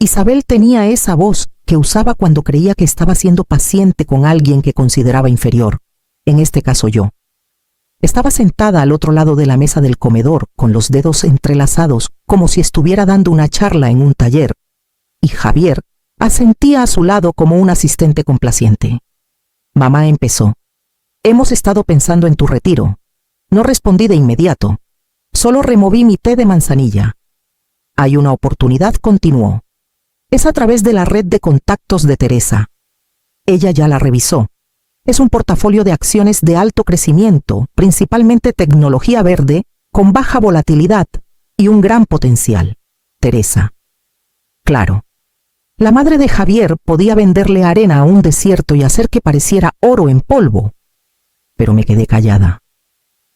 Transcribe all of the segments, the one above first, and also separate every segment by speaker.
Speaker 1: Isabel tenía esa voz que usaba cuando creía que estaba siendo paciente con alguien que consideraba inferior, en este caso yo. Estaba sentada al otro lado de la mesa del comedor, con los dedos entrelazados, como si estuviera dando una charla en un taller, y Javier asentía a su lado como un asistente complaciente. Mamá empezó. Hemos estado pensando en tu retiro. No respondí de inmediato. Solo removí mi té de manzanilla. Hay una oportunidad, continuó. Es a través de la red de contactos de Teresa. Ella ya la revisó. Es un portafolio de acciones de alto crecimiento, principalmente tecnología verde, con baja volatilidad y un gran potencial. Teresa. Claro. La madre de Javier podía venderle arena a un desierto y hacer que pareciera oro en polvo. Pero me quedé callada.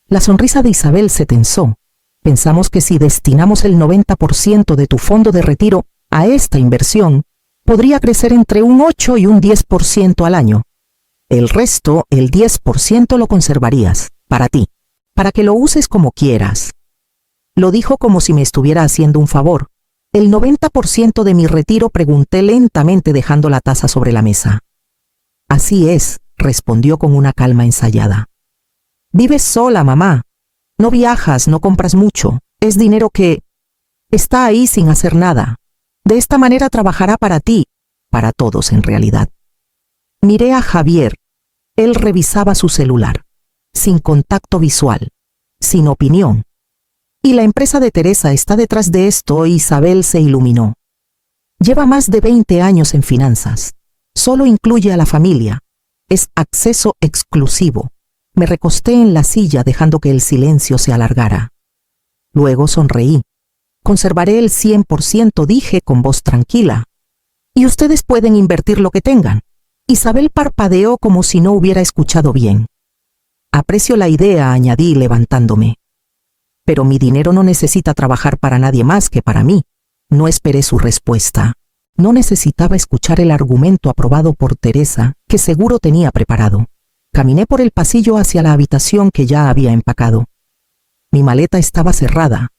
Speaker 1: La sonrisa de Isabel se tensó. Pensamos que si destinamos el 90% de tu fondo de retiro a esta inversión, podría crecer entre un 8 y un 10% al año. El resto, el 10%, lo conservarías, para ti, para que lo uses como quieras. Lo dijo como si me estuviera haciendo un favor. El 90% de mi retiro, pregunté lentamente dejando la taza sobre la mesa. Así es, respondió con una calma ensayada. Vives sola, mamá. No viajas, no compras mucho. Es dinero que está ahí sin hacer nada. De esta manera trabajará para ti, para todos en realidad. Miré a Javier. Él revisaba su celular, sin contacto visual, sin opinión. Y la empresa de Teresa está detrás de esto. Isabel se iluminó. Lleva más de 20 años en finanzas. Solo incluye a la familia. Es acceso exclusivo. Me recosté en la silla dejando que el silencio se alargara. Luego sonreí. Conservaré el 100%, dije con voz tranquila. Y ustedes pueden invertir lo que tengan. Isabel parpadeó como si no hubiera escuchado bien. Aprecio la idea, añadí levantándome. Pero mi dinero no necesita trabajar para nadie más que para mí. No esperé su respuesta. No necesitaba escuchar el argumento aprobado por Teresa, que seguro tenía preparado. Caminé por el pasillo hacia la habitación que ya había empacado. Mi maleta estaba cerrada,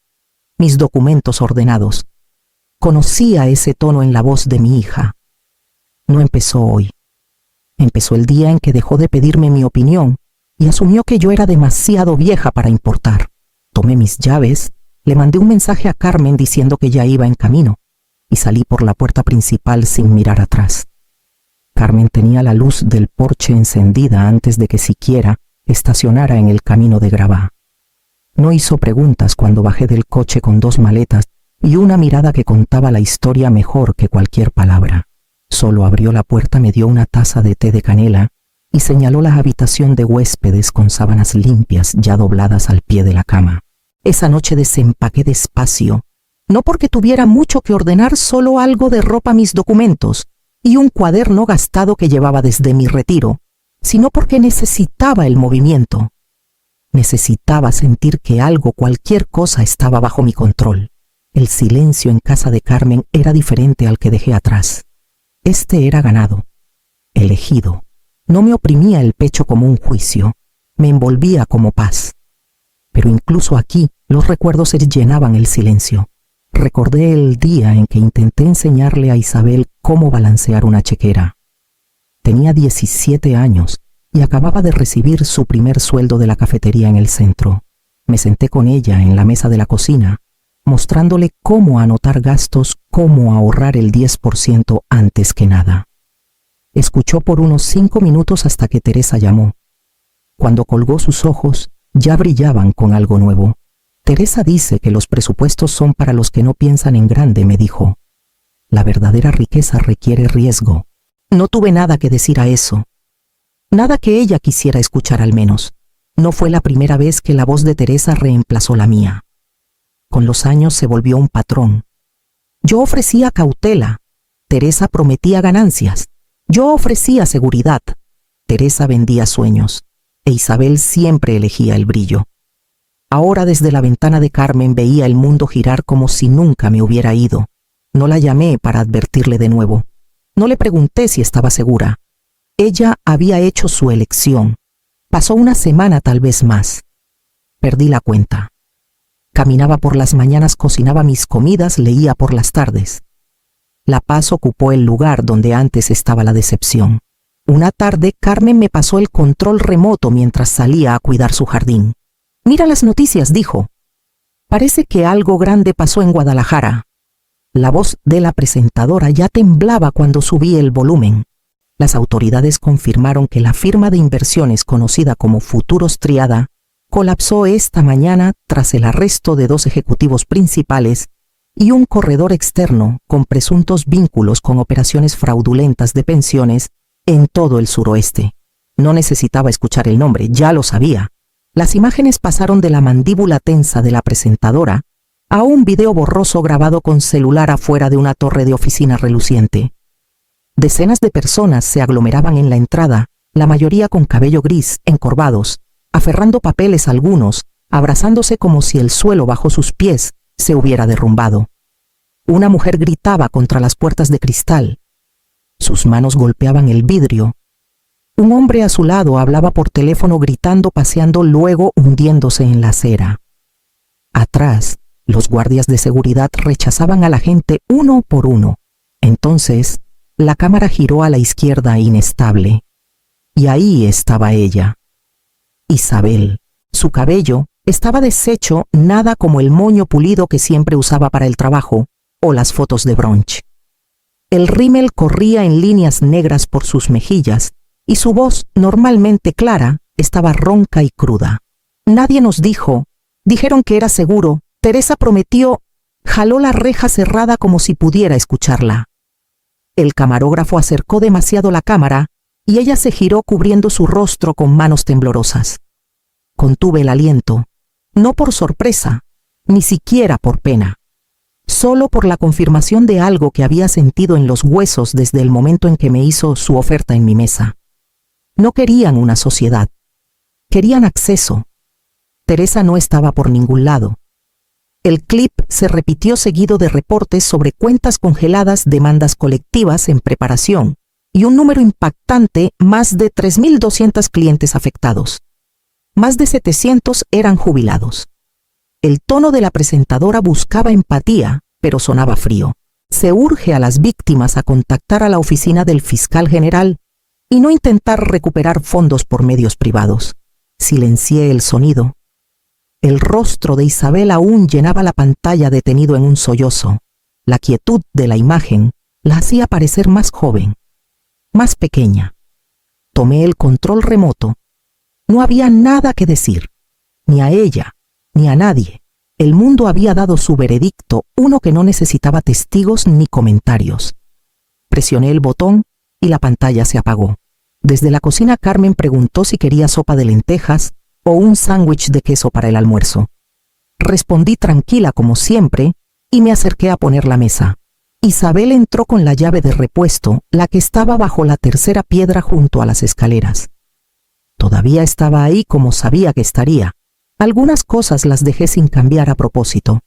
Speaker 1: mis documentos ordenados. Conocía ese tono en la voz de mi hija. No empezó hoy. Empezó el día en que dejó de pedirme mi opinión y asumió que yo era demasiado vieja para importar. Tomé mis llaves, le mandé un mensaje a Carmen diciendo que ya iba en camino y salí por la puerta principal sin mirar atrás. Carmen tenía la luz del porche encendida antes de que siquiera estacionara en el camino de grava. No hizo preguntas cuando bajé del coche con 2 maletas y una mirada que contaba la historia mejor que cualquier palabra. Solo abrió la puerta, me dio una taza de té de canela y señaló la habitación de huéspedes con sábanas limpias ya dobladas al pie de la cama. Esa noche desempaqué despacio, no porque tuviera mucho que ordenar, solo algo de ropa, mis documentos y un cuaderno gastado que llevaba desde mi retiro, sino porque necesitaba el movimiento. Necesitaba sentir que algo, cualquier cosa, estaba bajo mi control. El silencio en casa de Carmen era diferente al que dejé atrás. Este era ganado, elegido. No me oprimía el pecho como un juicio, me envolvía como paz. Pero incluso aquí los recuerdos se llenaban el silencio. Recordé el día en que intenté enseñarle a Isabel cómo balancear una chequera. Tenía 17 años y acababa de recibir su primer sueldo de la cafetería en el centro. Me senté con ella en la mesa de la cocina, mostrándole cómo anotar gastos, cómo ahorrar el 10% antes que nada. Escuchó por unos 5 minutos hasta que Teresa llamó. Cuando colgó, sus ojos ya brillaban con algo nuevo. Teresa dice que los presupuestos son para los que no piensan en grande, me dijo. La verdadera riqueza requiere riesgo. No tuve nada que decir a eso. Nada que ella quisiera escuchar, al menos. No fue la primera vez que la voz de Teresa reemplazó la mía. Con los años se volvió un patrón. Yo ofrecía cautela. Teresa prometía ganancias. Yo ofrecía seguridad. Teresa vendía sueños. E Isabel siempre elegía el brillo. Ahora desde la ventana de Carmen veía el mundo girar como si nunca me hubiera ido. No la llamé para advertirle de nuevo. No le pregunté si estaba segura. Ella había hecho su elección. Pasó una semana, tal vez más. Perdí la cuenta. Caminaba por las mañanas, cocinaba mis comidas, leía por las tardes. La paz ocupó el lugar donde antes estaba la decepción. Una tarde, Carmen me pasó el control remoto mientras salía a cuidar su jardín. «Mira las noticias», dijo. «Parece que algo grande pasó en Guadalajara». La voz de la presentadora ya temblaba cuando subí el volumen. Las autoridades confirmaron que la firma de inversiones conocida como Futuros Triada colapsó esta mañana tras el arresto de 2 ejecutivos principales y un corredor externo con presuntos vínculos con operaciones fraudulentas de pensiones en todo el suroeste. No necesitaba escuchar el nombre, ya lo sabía. Las imágenes pasaron de la mandíbula tensa de la presentadora a un video borroso grabado con celular afuera de una torre de oficina reluciente. Decenas de personas se aglomeraban en la entrada, la mayoría con cabello gris, encorvados, aferrando papeles algunos, abrazándose como si el suelo bajo sus pies se hubiera derrumbado. Una mujer gritaba contra las puertas de cristal. Sus manos golpeaban el vidrio. Un hombre a su lado hablaba por teléfono gritando, paseando, luego hundiéndose en la acera. Atrás, los guardias de seguridad rechazaban a la gente uno por uno. Entonces, la cámara giró a la izquierda inestable. Y ahí estaba ella. Isabel. Su cabello estaba deshecho, nada como el moño pulido que siempre usaba para el trabajo o las fotos de brunch. El rímel corría en líneas negras por sus mejillas y su voz, normalmente clara, estaba ronca y cruda. Nadie nos dijo. Dijeron que era seguro. Teresa prometió. Jaló la reja cerrada como si pudiera escucharla. El camarógrafo acercó demasiado la cámara y ella se giró cubriendo su rostro con manos temblorosas. Contuve el aliento, no por sorpresa, ni siquiera por pena, solo por la confirmación de algo que había sentido en los huesos desde el momento en que me hizo su oferta en mi mesa. No querían una sociedad, querían acceso. Teresa no estaba por ningún lado. El clip se repitió seguido de reportes sobre cuentas congeladas, demandas colectivas en preparación y un número impactante, más de 3.200 clientes afectados. Más de 700 eran jubilados. El tono de la presentadora buscaba empatía, pero sonaba frío. Se urge a las víctimas a contactar a la oficina del fiscal general y no intentar recuperar fondos por medios privados. Silencié el sonido. El rostro de Isabel aún llenaba la pantalla detenido en un sollozo. La quietud de la imagen la hacía parecer más joven, más pequeña. Tomé el control remoto. No había nada que decir, ni a ella, ni a nadie. El mundo había dado su veredicto, uno que no necesitaba testigos ni comentarios. Presioné el botón y la pantalla se apagó. Desde la cocina Carmen preguntó si quería sopa de lentejas o un sándwich de queso para el almuerzo. Respondí tranquila como siempre y me acerqué a poner la mesa. Isabel entró con la llave de repuesto, la que estaba bajo la tercera piedra junto a las escaleras. Todavía estaba ahí como sabía que estaría. Algunas cosas las dejé sin cambiar a propósito.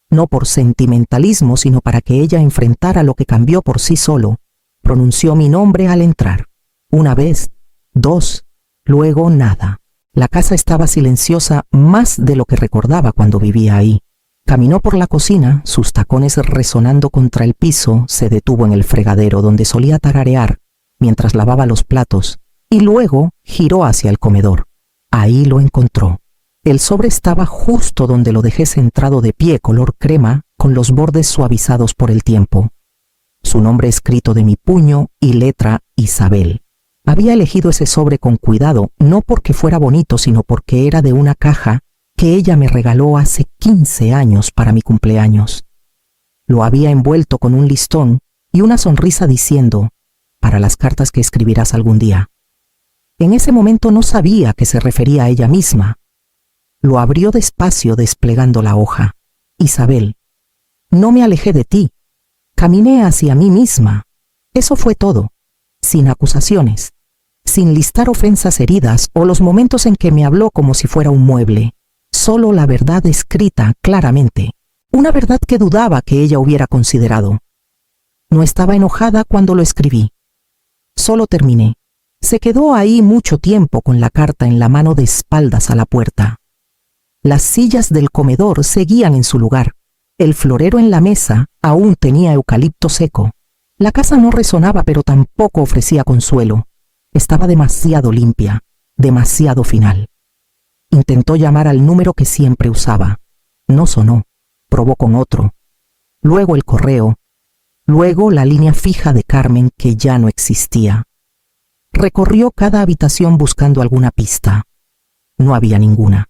Speaker 1: No por sentimentalismo, sino para que ella enfrentara lo que cambió por sí solo. Pronunció mi nombre al entrar. Una vez, 2, luego nada. La casa estaba silenciosa, más de lo que recordaba cuando vivía ahí. Caminó por la cocina, sus tacones resonando contra el piso, se detuvo en el fregadero donde solía tararear mientras lavaba los platos, y luego giró hacia el comedor. Ahí lo encontró. El sobre estaba justo donde lo dejé centrado de pie, color crema, con los bordes suavizados por el tiempo. Su nombre escrito de mi puño y letra Isabel. Había elegido ese sobre con cuidado, no porque fuera bonito, sino porque era de una caja que ella me regaló hace 15 años para mi cumpleaños. Lo había envuelto con un listón y una sonrisa diciendo, para las cartas que escribirás algún día. En ese momento no sabía a qué se refería a ella misma. Lo abrió despacio desplegando la hoja. Isabel, no me alejé de ti. Caminé hacia mí misma. Eso fue todo. Sin acusaciones. Sin listar ofensas heridas o los momentos en que me habló como si fuera un mueble. Solo la verdad escrita claramente. Una verdad que dudaba que ella hubiera considerado. No estaba enojada cuando lo escribí. Solo terminé. Se quedó ahí mucho tiempo con la carta en la mano de espaldas a la puerta. Las sillas del comedor seguían en su lugar. El florero en la mesa aún tenía eucalipto seco. La casa no resonaba, pero tampoco ofrecía consuelo. Estaba demasiado limpia, demasiado final. Intentó llamar al número que siempre usaba. No sonó. Probó con otro. Luego el correo. Luego la línea fija de Carmen, que ya no existía. Recorrió cada habitación buscando alguna pista. No había ninguna.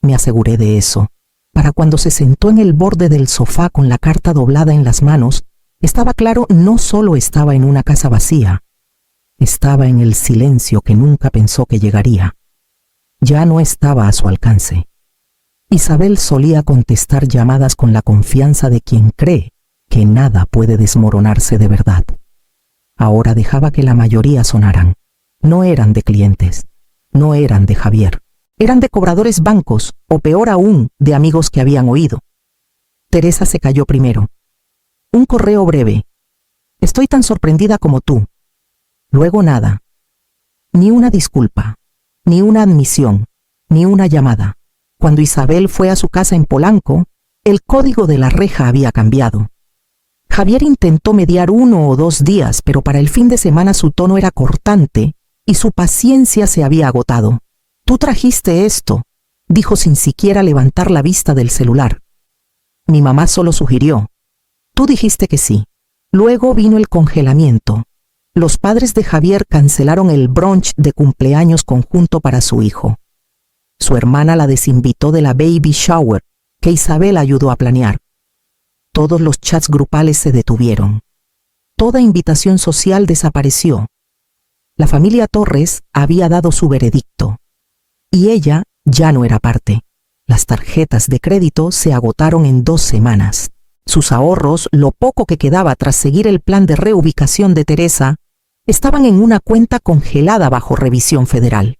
Speaker 1: Me aseguré de eso. Para cuando se sentó en el borde del sofá con la carta doblada en las manos, estaba claro, no solo estaba en una casa vacía, estaba en el silencio que nunca pensó que llegaría. Ya no estaba a su alcance. Isabel solía contestar llamadas con la confianza de quien cree que nada puede desmoronarse de verdad. Ahora dejaba que la mayoría sonaran. No eran de clientes, no eran de Javier. Eran de cobradores bancos, o peor aún, de amigos que habían oído. Teresa se calló primero. Un correo breve. Estoy tan sorprendida como tú. Luego nada. Ni una disculpa, ni una admisión, ni una llamada. Cuando Isabel fue a su casa en Polanco, el código de la reja había cambiado. Javier intentó mediar 1 o 2 días, pero para el fin de semana su tono era cortante y su paciencia se había agotado. Tú trajiste esto, dijo sin siquiera levantar la vista del celular. Mi mamá solo sugirió. Tú dijiste que sí. Luego vino el congelamiento. Los padres de Javier cancelaron el brunch de cumpleaños conjunto para su hijo. Su hermana la desinvitó de la baby shower, que Isabel ayudó a planear. Todos los chats grupales se detuvieron. Toda invitación social desapareció. La familia Torres había dado su veredicto. Y ella ya no era parte. Las tarjetas de crédito se agotaron en 2 semanas. Sus ahorros, lo poco que quedaba tras seguir el plan de reubicación de Teresa, estaban en una cuenta congelada bajo revisión federal.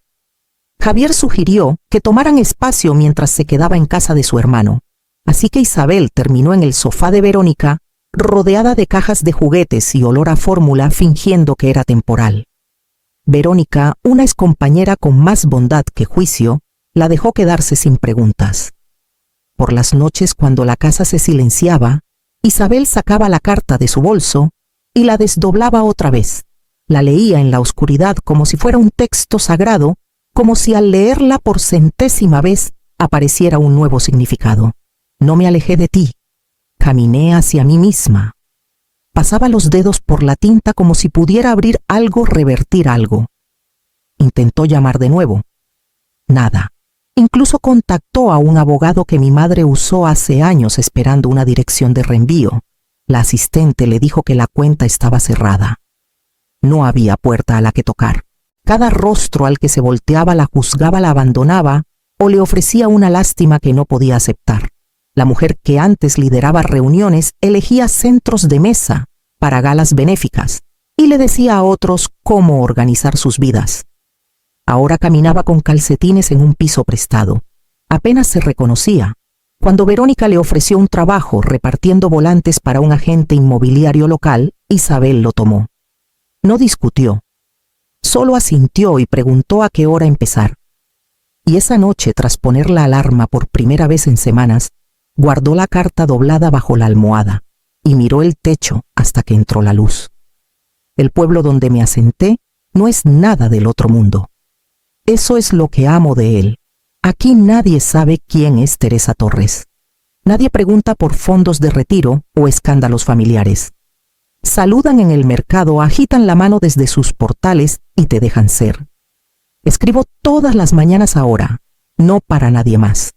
Speaker 1: Javier sugirió que tomaran espacio mientras se quedaba en casa de su hermano. Así que Isabel terminó en el sofá de Verónica, rodeada de cajas de juguetes y olor a fórmula, fingiendo que era temporal. Verónica, una excompañera con más bondad que juicio, la dejó quedarse sin preguntas. Por las noches, cuando la casa se silenciaba, Isabel sacaba la carta de su bolso y la desdoblaba otra vez. La leía en la oscuridad como si fuera un texto sagrado, como si al leerla por 100ª vez apareciera un nuevo significado. No me alejé de ti. Caminé hacia mí misma. Pasaba los dedos por la tinta como si pudiera abrir algo, revertir algo. Intentó llamar de nuevo. Nada. Incluso contactó a un abogado que mi madre usó hace años esperando una dirección de reenvío. La asistente le dijo que la cuenta estaba cerrada. No había puerta a la que tocar. Cada rostro al que se volteaba la juzgaba, la abandonaba o le ofrecía una lástima que no podía aceptar. La mujer que antes lideraba reuniones elegía centros de mesa para galas benéficas y le decía a otros cómo organizar sus vidas. Ahora caminaba con calcetines en un piso prestado. Apenas se reconocía. Cuando Verónica le ofreció un trabajo repartiendo volantes para un agente inmobiliario local, Isabel lo tomó. No discutió. Solo asintió y preguntó a qué hora empezar. Y esa noche, tras poner la alarma por primera vez en semanas, guardó la carta doblada bajo la almohada y miró el techo hasta que entró la luz. El pueblo donde me asenté no es nada del otro mundo. Eso es lo que amo de él. Aquí nadie sabe quién es Teresa Torres. Nadie pregunta por fondos de retiro o escándalos familiares. Saludan en el mercado, agitan la mano desde sus portales y te dejan ser. Escribo todas las mañanas ahora, no para nadie más.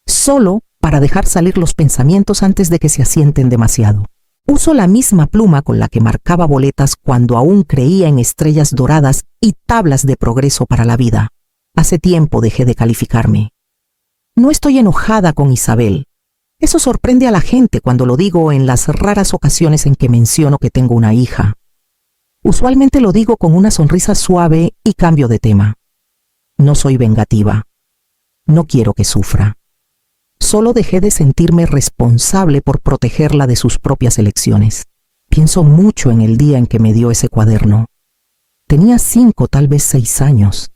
Speaker 1: Solo para dejar salir los pensamientos antes de que se asienten demasiado. Uso la misma pluma con la que marcaba boletas cuando aún creía en estrellas doradas y tablas de progreso para la vida. Hace tiempo dejé de calificarme. No estoy enojada con Isabel. Eso sorprende a la gente cuando lo digo en las raras ocasiones en que menciono que tengo una hija. Usualmente lo digo con una sonrisa suave y cambio de tema. No soy vengativa. No quiero que sufra. Solo dejé de sentirme responsable por protegerla de sus propias elecciones. Pienso mucho en el día en que me dio ese cuaderno. Tenía 5, tal vez 6 años.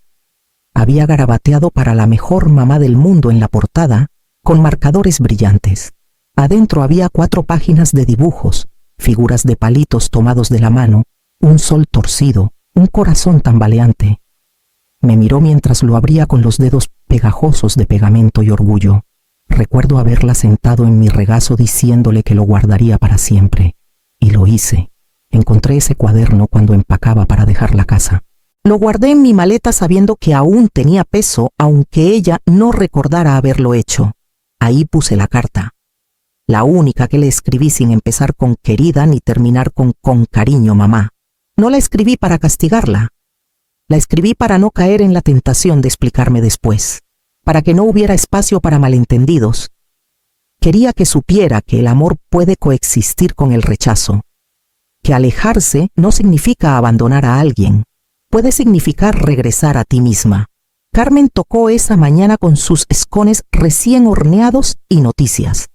Speaker 1: Había garabateado para la mejor mamá del mundo en la portada, con marcadores brillantes. Adentro había 4 páginas de dibujos, figuras de palitos tomados de la mano, un sol torcido, un corazón tambaleante. Me miró mientras lo abría con los dedos pegajosos de pegamento y orgullo. Recuerdo haberla sentado en mi regazo diciéndole que lo guardaría para siempre. Y lo hice. Encontré ese cuaderno cuando empacaba para dejar la casa. Lo guardé en mi maleta sabiendo que aún tenía peso, aunque ella no recordara haberlo hecho. Ahí puse la carta. La única que le escribí sin empezar con querida ni terminar con cariño, mamá. No la escribí para castigarla. La escribí para no caer en la tentación de explicarme después, para que no hubiera espacio para malentendidos. Quería que supiera que el amor puede coexistir con el rechazo, que alejarse no significa abandonar a alguien, puede significar regresar a ti misma. Carmen tocó esa mañana con sus escones recién horneados y noticias.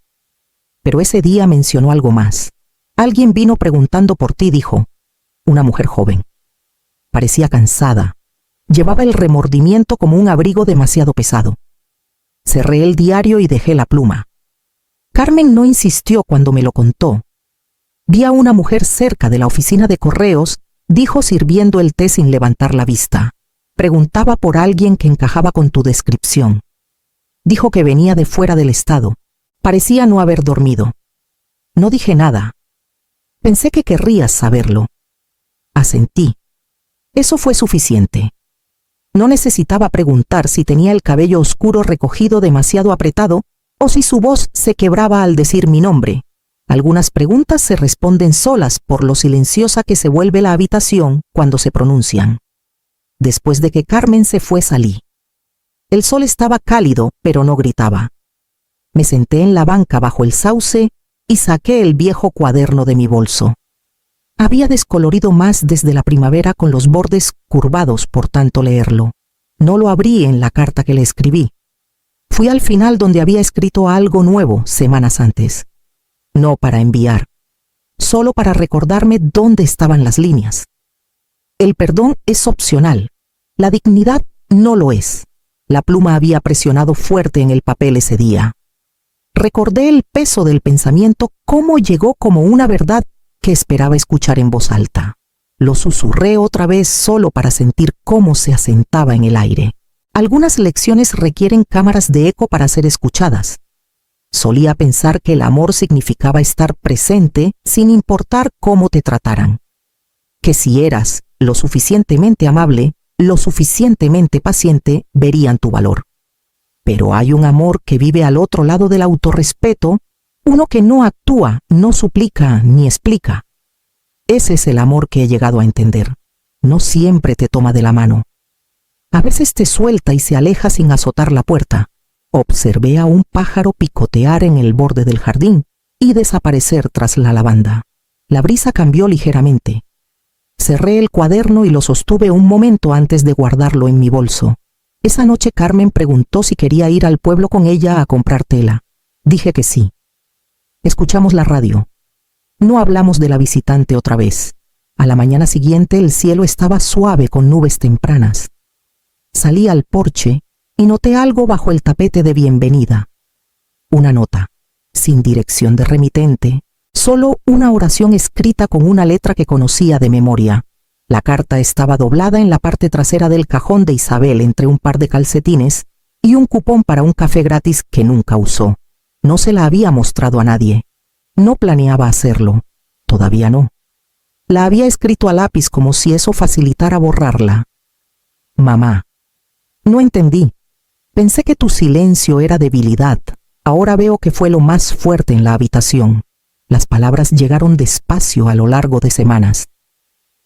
Speaker 1: Pero ese día mencionó algo más. Alguien vino preguntando por ti, dijo. Una mujer joven. Parecía cansada. Llevaba el remordimiento como un abrigo demasiado pesado. Cerré el diario y dejé la pluma. Carmen no insistió cuando me lo contó. Vi a una mujer cerca de la oficina de correos, dijo sirviendo el té sin levantar la vista. Preguntaba por alguien que encajaba con tu descripción. Dijo que venía de fuera del estado. Parecía no haber dormido. No dije nada. Pensé que querrías saberlo. Asentí. Eso fue suficiente. No necesitaba preguntar si tenía el cabello oscuro recogido demasiado apretado o si su voz se quebraba al decir mi nombre. Algunas preguntas se responden solas por lo silenciosa que se vuelve la habitación cuando se pronuncian. Después de que Carmen se fue, salí. El sol estaba cálido, pero no gritaba. Me senté en la banca bajo el sauce y saqué el viejo cuaderno de mi bolso. Había descolorido más desde la primavera con los bordes curvados por tanto leerlo. No lo abrí en la carta que le escribí. Fui al final donde había escrito algo nuevo semanas antes. No para enviar, solo para recordarme dónde estaban las líneas. El perdón es opcional. La dignidad no lo es. La pluma había presionado fuerte en el papel ese día. Recordé el peso del pensamiento, cómo llegó como una verdad que esperaba escuchar en voz alta. Lo susurré otra vez solo para sentir cómo se asentaba en el aire. Algunas lecciones requieren cámaras de eco para ser escuchadas. Solía pensar que el amor significaba estar presente sin importar cómo te trataran. Que si eras lo suficientemente amable, lo suficientemente paciente, verían tu valor. Pero hay un amor que vive al otro lado del autorrespeto, uno que no actúa, no suplica ni explica. Ese es el amor que he llegado a entender. No siempre te toma de la mano. A veces te suelta y se aleja sin azotar la puerta. Observé a un pájaro picotear en el borde del jardín y desaparecer tras la lavanda. La brisa cambió ligeramente. Cerré el cuaderno y lo sostuve un momento antes de guardarlo en mi bolso. Esa noche Carmen preguntó si quería ir al pueblo con ella a comprar tela. Dije que sí. Escuchamos la radio. No hablamos de la visitante otra vez. A la mañana siguiente el cielo estaba suave con nubes tempranas. Salí al porche y noté algo bajo el tapete de bienvenida. Una nota, sin dirección de remitente, solo una oración escrita con una letra que conocía de memoria. La carta estaba doblada en la parte trasera del cajón de Isabel entre un par de calcetines y un cupón para un café gratis que nunca usó. No se la había mostrado a nadie. No planeaba hacerlo. Todavía no. La había escrito a lápiz como si eso facilitara borrarla. Mamá. No entendí. Pensé que tu silencio era debilidad. Ahora veo que fue lo más fuerte en la habitación. Las palabras llegaron despacio a lo largo de semanas.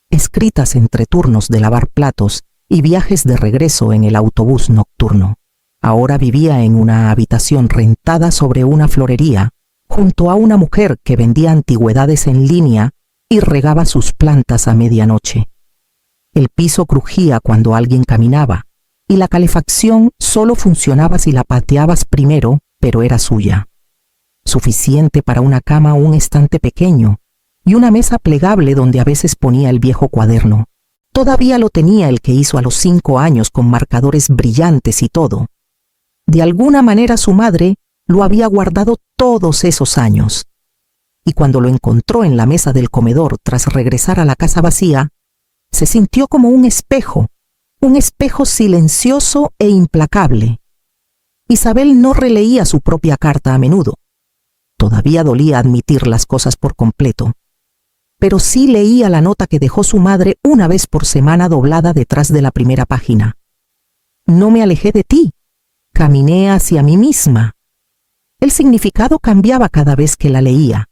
Speaker 1: Escritas entre turnos de lavar platos y viajes de regreso en el autobús nocturno. Ahora vivía en una habitación rentada sobre una florería, junto a una mujer que vendía antigüedades en línea y regaba sus plantas a medianoche. El piso crujía cuando alguien caminaba, y la calefacción solo funcionaba si la pateabas primero, pero era suya. Suficiente para una cama o un estante pequeño, y una mesa plegable donde a veces ponía el viejo cuaderno. Todavía lo tenía el que hizo a los 5 años con marcadores brillantes y todo. De alguna manera su madre lo había guardado todos esos años. Y cuando lo encontró en la mesa del comedor tras regresar a la casa vacía, se sintió como un espejo silencioso e implacable. Isabel no releía su propia carta a menudo. Todavía dolía admitir las cosas por completo, pero sí leía la nota que dejó su madre una vez por semana doblada detrás de la primera página. No me alejé de ti, caminé hacia mí misma. El significado cambiaba cada vez que la leía.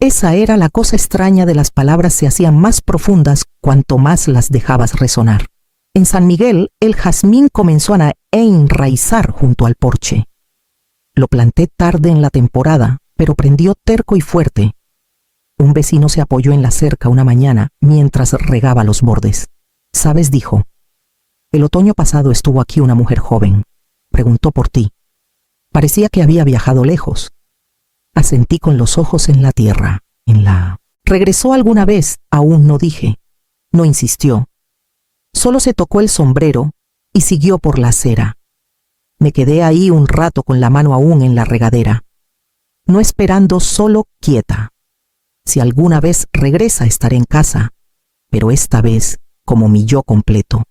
Speaker 1: Esa era la cosa extraña de las palabras, se hacían más profundas cuanto más las dejabas resonar. En San Miguel, el jazmín comenzó a enraizar junto al porche. Lo planté tarde en la temporada, pero prendió terco y fuerte. Un vecino se apoyó en la cerca una mañana mientras regaba los bordes. «¿Sabes?», dijo. «El otoño pasado estuvo aquí una mujer joven. Preguntó por ti. Parecía que había viajado lejos». Asentí con los ojos en la tierra. «¿Regresó alguna vez?», aún no dije. No insistió. Solo se tocó el sombrero y siguió por la acera. Me quedé ahí un rato con la mano aún en la regadera, no esperando, solo quieta. Si alguna vez regresa estaré en casa, pero esta vez como mi yo completo.